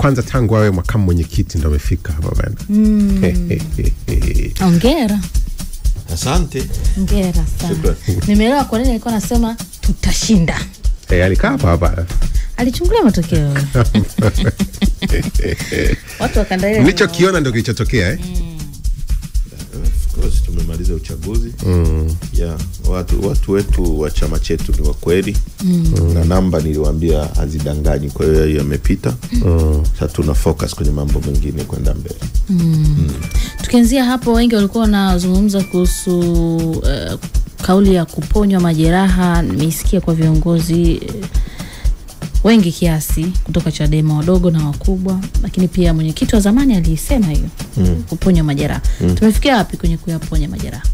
kwanza tangu wawe makamu mwenyekiti ndio amefika hapa bwana. Hongera. Asante. Hongera sana. Nimeelewa kwa nini alikuwa anasema tutashinda. Alikaa hapa. Alichungulia matokeo. Watu wakandaile. Nilichokiona ndio kilichotokea Of course tumemaliza uchaguzi. Yeah, watu wetu wa chama chetu ni wa kweli. Na namba niliwaambia hazidanganyi, kwa hiyo yamepita. Sasa tuna focus kwenye mambo mengine kwenda mbele. Tukianzia hapo, wengi walikuwa wanazungumza kuhusu kauli ya kuponywa majeraha. Nimesikia kwa viongozi wengi kiasi kutoka Chadema, wadogo na wakubwa, lakini pia mwenyekiti wa zamani alisema hiyo kuponya majeraha. Tumefikia wapi kwenye kuyaponya majeraha?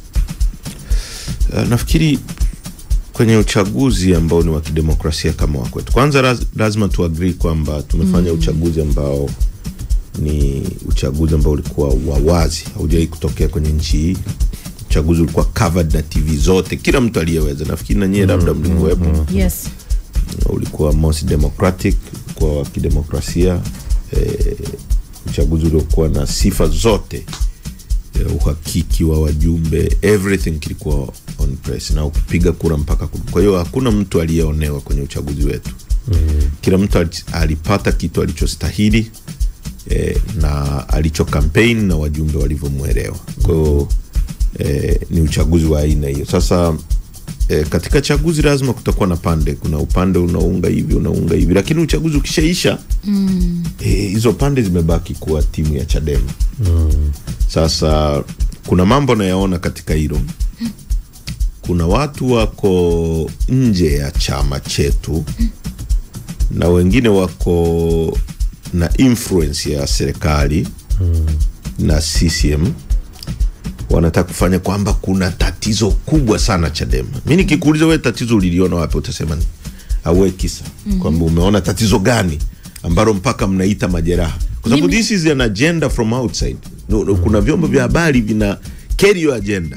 Nafikiri kwenye uchaguzi ambao ni wa kidemokrasia kama wa kwetu, kwanza lazima tu agree kwamba tumefanya uchaguzi ambao ni uchaguzi ambao ulikuwa wa wazi, haujawahi kutokea kwenye nchi hii. Uchaguzi ulikuwa covered na TV zote, kila mtu aliyeweza. Nafikiri na nyie labda mlikuwepo. Yes. Ulikuwa most democratic, kwa kidemokrasia. Uchaguzi ulikuwa na sifa zote, uhakiki wa wajumbe, everything kilikuwa on press, na ukipiga kura mpaka kwa hiyo hakuna mtu aliyeonewa kwenye uchaguzi wetu. Kila mtu alipata kitu alichostahili, na alicho campaign na wajumbe walivyomuelewa. Kwa hiyo ni uchaguzi wa aina hiyo. Sasa katika chaguzi lazima kutakuwa na pande, kuna upande unaunga hivi, lakini uchaguzi ukishaisha hizo pande zimebaki kuwa timu ya Chadema. Sasa kuna mambo nayaona katika hilo. Kuna watu wako nje ya chama chetu na wengine wako na influence ya serikali na CCM, wanataka kufanya kwamba kuna tatizo kubwa sana Chadema. Mimi nikikuuliza wewe tatizo uliliona wapi, utasema ni awe kisa. Kwamba umeona tatizo gani ambalo mpaka mnaita majeraha? Kwa sababu this is an agenda from outside. Kuna vyombo vya habari vina carry your agenda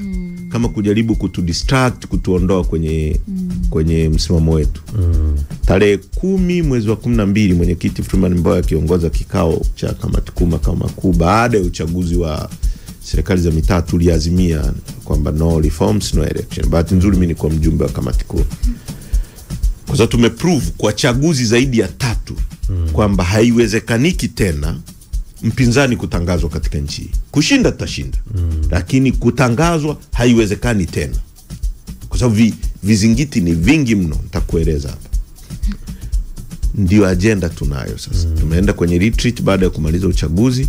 kama kujaribu kutudistract, kutuondoa kwenye msimamo wetu. Tarehe 10 mwezi wa 12 mwenyekiti Freeman Mbowe akiongoza kikao cha kamati kuu baada ya uchaguzi wa serikali za mitaa, tuliazimia kwamba no reforms no election. Bahati nzuri mimi nilikuwa mjumbe wa kamati kuu. Kwa sababu tumeprove kwa chaguzi zaidi ya 3 kwamba haiwezekaniki tena mpinzani kutangazwa katika nchi. Kushinda tutashinda, lakini kutangazwa haiwezekani tena. Kwa sababu vizingiti ni vingi mno, nitakueleza hapa. Ndio agenda tunayo sasa. Tumeenda kwenye retreat baada ya kumaliza uchaguzi.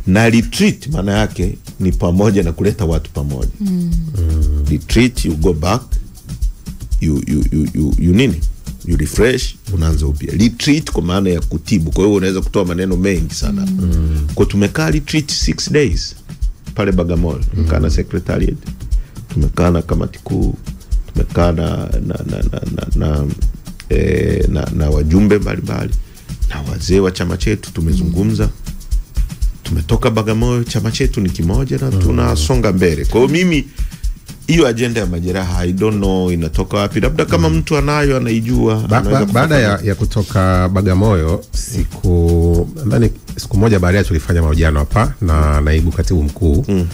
Na retreat maana yake ni pamoja na kuleta watu pamoja. Retreat, you go back, you refresh, unaanza upya. Retreat kwa maana ya kutibu, kwa hiyo unaweza kutoa maneno mengi sana. Kwa tumekaa retreat 6 days pale Bagamoyo. Tumekaa na secretariat, tumekaa na kamati kuu, tumekaa na wajumbe mbalimbali na wazee wa chama chetu, tumezungumza. Tumetoka Bagamoyo, chama chetu ni kimoja na tunasonga mbele. Kwa hiyo mimi hiyo agenda ya majeraha I don't know inatoka wapi. Labda kama mtu anayo anaijua. Baada ya kutoka Bagamoyo, siku moja baadaye tulifanya mahojiano hapa na naibu katibu mkuu